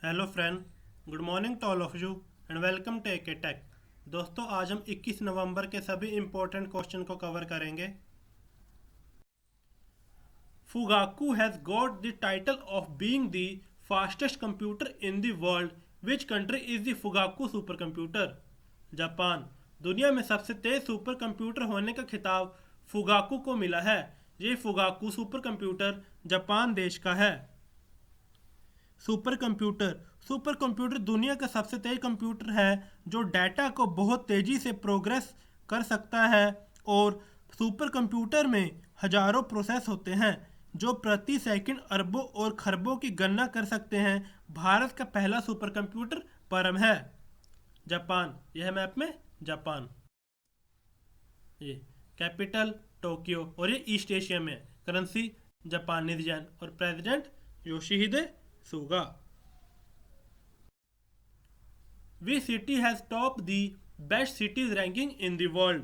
Hello friend, good morning to all of you and welcome to AK tech. दोस्तों, आज हम 21 नवंबर के सभी इंपॉर्टेंट क्वेश्चन को कवर करेंगे। Fugaku has got the title of being the fastest computer in the world. Which country is the Fugaku super computer? Japan. दुनिया में सबसे तेज सुपर कंप्यूटर होने का खिताब फुगाकू को मिला है। ये फुगाकू सुपर कंप्यूटर जापान देश का है। सुपर कंप्यूटर दुनिया का सबसे तेज कंप्यूटर है जो डाटा को बहुत तेजी से प्रोग्रेस कर सकता है। और सुपर कंप्यूटर में हजारों प्रोसेस होते हैं जो प्रति सेकंड अरबों और खरबों की गणना कर सकते हैं। भारत का पहला सुपर कंप्यूटर परम है। जापान, यह मैप में जापान। ये कैपिटल टोक्यो और ये ईस्ट एशिया में है। करेंसी जापानीज येन और president Yoshihide Suga. Which city has topped the best cities ranking in the world?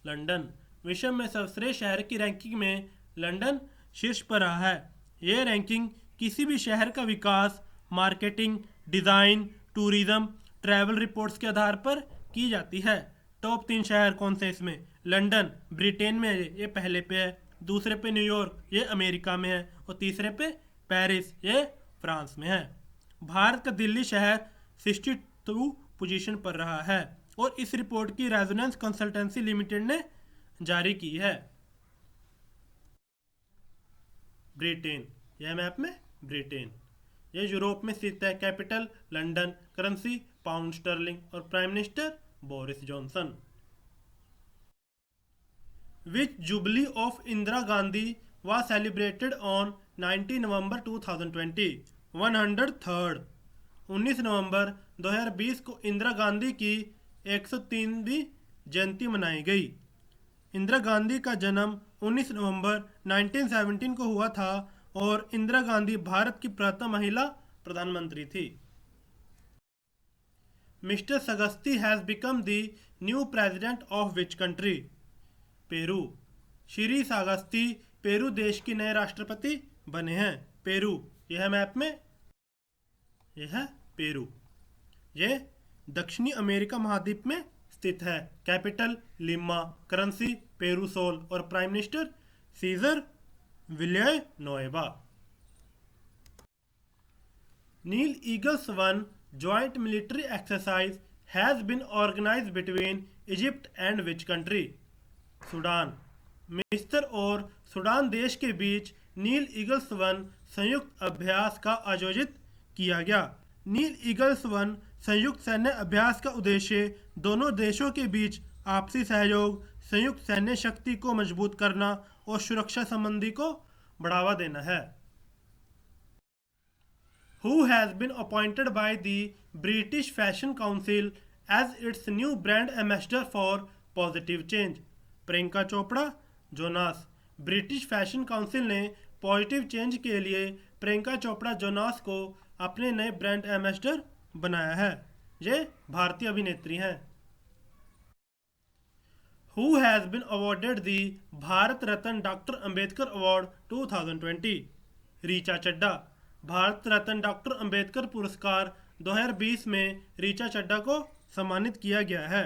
London. विश्व में सर्वश्रेष्ठ शहर की रैंकिंग में लंदन शीर्ष पर रहा है। यह रैंकिंग किसी भी शहर का विकास, marketing, design, tourism, travel reports के आधार पर की जाती है। टॉप 3 शहर कौन से इसमें? लंदन ब्रिटेन में है, ये पहले पे है। दूसरे पे न्यूयॉर्क, ये अमेरिका में है। और तीसरे पे पेरिस, ये फ्रांस में है। भारत का दिल्ली शहर 62 पोजीशन पर रहा है और इस रिपोर्ट की रेजोनेंस कंसल्टेंसी लिमिटेड ने जारी की है। ब्रिटेन, यह मैप में ब्रिटेन। यह यूरोप में स्थित है। Capital London, currency pound sterling और prime minister Boris Johnson. Which jubilee of Indira Gandhi was celebrated on 19 November 2020? 103rd। 19 नवंबर 2020 को इंदिरा गांधी की 103वीं जयंती मनाई गई। इंदिरा गांधी का जन्म 19 नवंबर 1917 को हुआ था और इंदिरा गांधी भारत की प्रथम महिला प्रधानमंत्री थी। Mister Sagasti has become the new president of which country? Peru. Shri Sagasti Peru देश के नए राष्ट्रपति बने हैं। पेरू, यह मैप में, यह है पेरू। यह दक्षिणी अमेरिका महाद्वीप में स्थित है। Capital Lima, currency Peru sol और prime minister Cesar Villanueva. Nile Eagles one joint military exercise has been organised between Egypt and which country? Sudan. मिस्र और सूडान देश के बीच नील ईगल्स वन संयुक्त अभ्यास का आयोजित किया गया। नील ईगल्स वन संयुक्त सैन्य अभ्यास का उद्देश्य दोनों देशों के बीच आपसी सहयोग, संयुक्त सैन्य शक्ति को मजबूत करना और सुरक्षा संबंधी को बढ़ावा देना है। Who has been appointed by the British Fashion Council as its new brand ambassador for positive change? Priyanka Chopra, Jonas. British fashion council ने पॉजिटिव चेंज के लिए प्रियंका चोपड़ा जोनास को अपने नए ब्रांड एम्बेसडर बनाया है। ये भारतीय अभिनेत्री हैं। Who has been awarded the Bharat Ratna doctor Ambedkar award 2020? Richa Chadha. Bharat Ratna doctor Ambedkar पुरस्कार 2020 में रीचा चड्डा को सम्मानित किया गया है।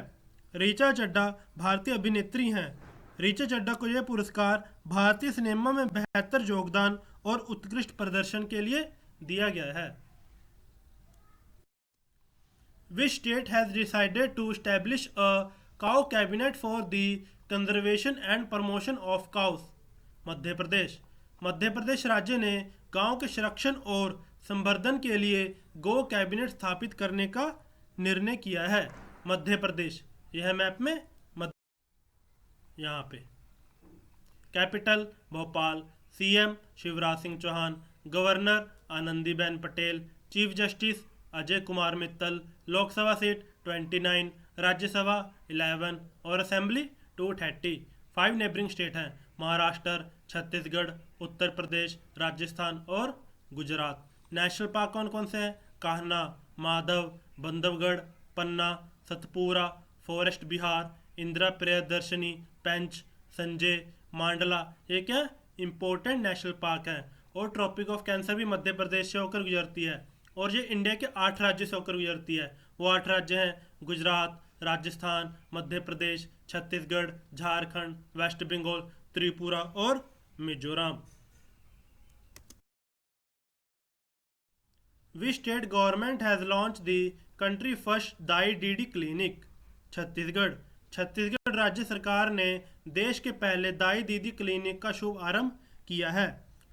रीचा चड्डा भारतीय अभिनेत्री हैं। रीचा चड्डा को यह पुरस्कार भारतीय सिनेमा में बेहतर योगदान और उत्कृष्ट प्रदर्शन के लिए दिया गया है। Which state has decided to establish a cow cabinet for the conservation and promotion of cows? Madhya Pradesh. Madhya Pradesh राज्य ने गांव के संरक्षण और संवर्धन के लिए गो कैबिनेट स्थापित करने का निर्णय किया है। मध्य प्रदेश, यह मैप में यहाँ पे। Capital Bhopal. CM Shivraj Singh Chouhan, governor Anandiben Patel, chief justice Ajay Kumar Mittal. Lok Sabha seat 29, Rajya Sabha 11 और असेंबली 230। 5 नेबरिंग स्टेट हैं: महाराष्ट्र, छत्तीसगढ़, उत्तर प्रदेश, राजस्थान और गुजरात। नेशनल पार्क कौन कौन से हैं? कान्हा, माधव, बंधवगढ़, पन्ना, सतपुरा, फॉरेस्ट बिहार, इंदिरा प्रियदर्शनी, पेंच, संजय, मांडला। ये क्या इंपॉर्टेंट नेशनल पार्क है। और ट्रॉपिक ऑफ कैंसर भी मध्य प्रदेश से होकर गुजरती है। और ये इंडिया के 8 राज्यों से होकर गुजरती है। वो 8 राज्य हैं गुजरात, राजस्थान, मध्य प्रदेश, छत्तीसगढ़, झारखंड, वेस्ट बंगाल, त्रिपुरा और Mizoram. Which state government has launched the country first Dai DD clinic? Chhattisgarh. Chhattisgarh राज्य सरकार ने देश के पहले दाई दीदी क्लिनिक का शुभ आरंभ किया है।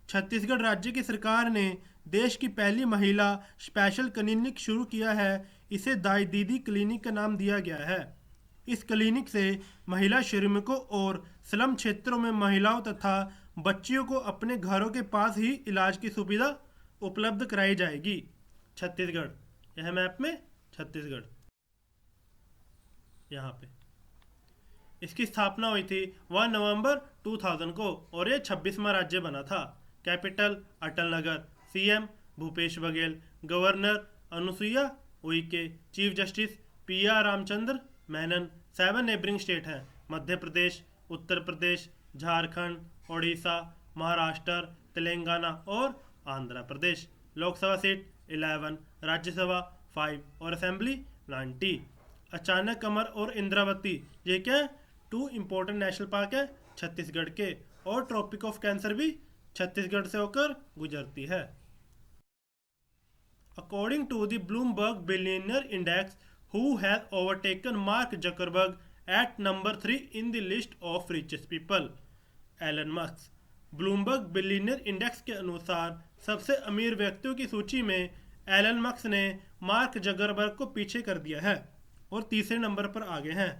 छत्तीसगढ़ राज्य की सरकार ने देश की पहली महिला स्पेशल क्लिनिक शुरू किया है। इसे दाई दीदी क्लिनिक का नाम दिया गया है। इस क्लिनिक से महिला श्रमिकों और स्लम क्षेत्रों में महिलाओं तथा बच्चियों को अपने घरों के पास ही इलाज की सुविधा उपलब्ध कराई जाएगी। छत्तीसगढ़, यह मैप में छत्तीसगढ़ यहाँ पे इसकी स्थापना हुई थी 1 नवंबर 2000 को और ये 26वां राज्य बना था। Capital Atal Nagar, CM Bhupesh Baghel, governor Anusuiya Uikey, chief justice PR Ramachandra Menon. 7 neighbouring state हैं मध्य प्रदेश, उत्तर प्रदेश, झारखंड, ओडिशा, महाराष्ट्र, तेलंगाना और आंध्र प्रदेश। लोकसभा सीट 11, राज्यसभा 5 और असेंबली 90। अचानक कमर और इंद्रावती ये क्या है? 2 इंपॉर्टेंट नेशनल पार्क है छत्तीसगढ़ के, और ट्रॉपिक ऑफ कैंसर भी छत्तीसगढ़ से होकर गुजरती है। According to the Bloomberg billionaire index, who has overtaken Mark Zuckerberg at number 3 in the list of richest people? Elon Musk. Bloomberg billionaire index के अनुसार सबसे अमीर व्यक्तियों की सूची में एलन मस्क ने मार्क जकरबर्ग को पीछे कर दिया है और तीसरे नंबर पर आगे हैं।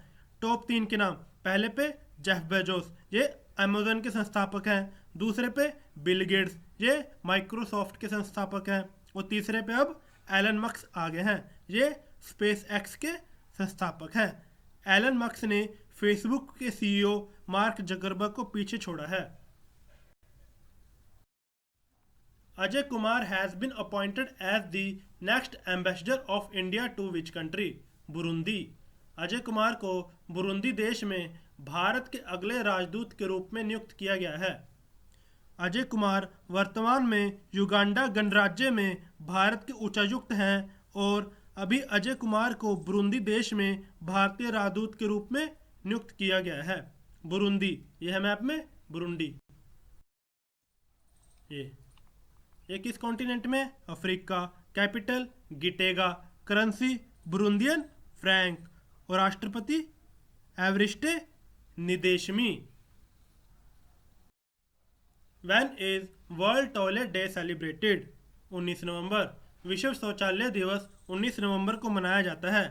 टॉप 3 के नाम, पहले पे जेफ बेजोस, ये अमेजन के संस्थापक हैं। दूसरे पे बिल गेट्स, ये माइक्रोसॉफ्ट के संस्थापक हैं। और तीसरे पे अब एलन मस्क आगे हैं, ये स्पेस एक्स के संस्थापक हैं। एलन मस्क ने फेसबुक के सीईओ मार्क जकरबर्ग को पीछे छोड़ा है। Ajay Kumar has been appointed as the next ambassador of India to which country? Burundi. Ajay Kumar को बुरुंदी देश में भारत के अगले राजदूत के रूप में नियुक्त किया गया है। अजय कुमार वर्तमान में युगांडा गणराज्य में भारत के उच्चायुक्त हैं और अभी अजय कुमार को बुरुंदी देश में भारतीय राजदूत के रूप में नियुक्त किया गया है। बुरुंदी, यह मैप में बुरुंडी। ये किस कॉन्टिनेंट में? Africa. Capital Gitega, currency Burundian franc और राष्ट्रपति Evariste Ndayishimiye. When is world toilet day celebrated? 19 November. विश्व शौचालय दिवस 19 नवंबर को मनाया जाता है।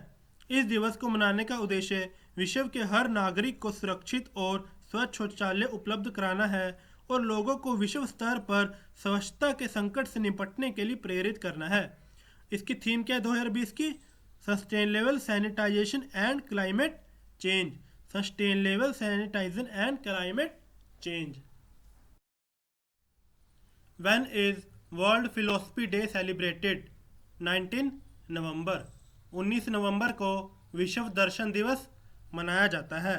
इस दिवस को मनाने का उद्देश्य विश्व के हर नागरिक को सुरक्षित और स्वच्छ शौचालय उपलब्ध कराना है और लोगों को विश्व स्तर पर स्वच्छता के संकट से निपटने के लिए प्रेरित करना है। इसकी थीम क्या है 2020 की? Sustainable sanitisation and climate change. Sustainable sanitisation and climate change. When is world philosophy day celebrated? 19 नवंबर। 19 नवंबर को विश्व दर्शन दिवस मनाया जाता है।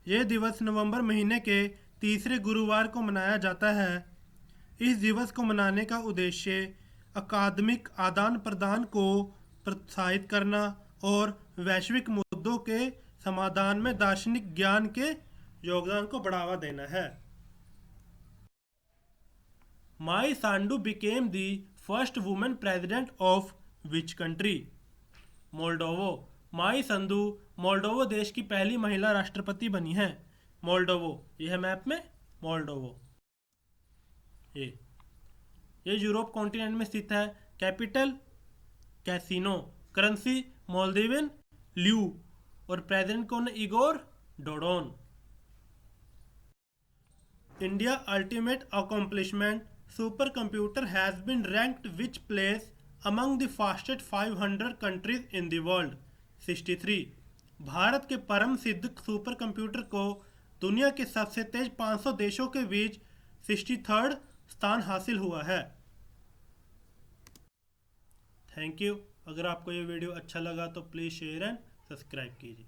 यह दिवस नवंबर महीने के तीसरे गुरुवार को मनाया जाता है। इस दिवस को मनाने का उद्देश्य अकादमिक आदान प्रदान को प्रोत्साहित करना और वैश्विक मुद्दों के समाधान में दार्शनिक ज्ञान के योगदान को बढ़ावा देना है। Maia Sandu became the first women president of which country? Moldova. Maia Sandu Moldova देश की पहली महिला राष्ट्रपति बनी है। मोल्डोवो, यह मैप में मोल्डोवो। ये यूरोप कॉन्टिनेंट में स्थित है। Capital Chisinau, currency Moldovan leu और प्रेसिडेंट कौन है? Igor Dodon. India ultimate accomplishment super computer has been ranked which place among the fastest 500 countries in the world? 63। भारत के परम सिद्ध सुपर कंप्यूटर को दुनिया के सबसे तेज 500 देशों के बीच 63rd स्थान हासिल हुआ है। Thank you. अगर आपको ये वीडियो अच्छा लगा तो प्लीज़ शेयर एंड सब्सक्राइब कीजिए।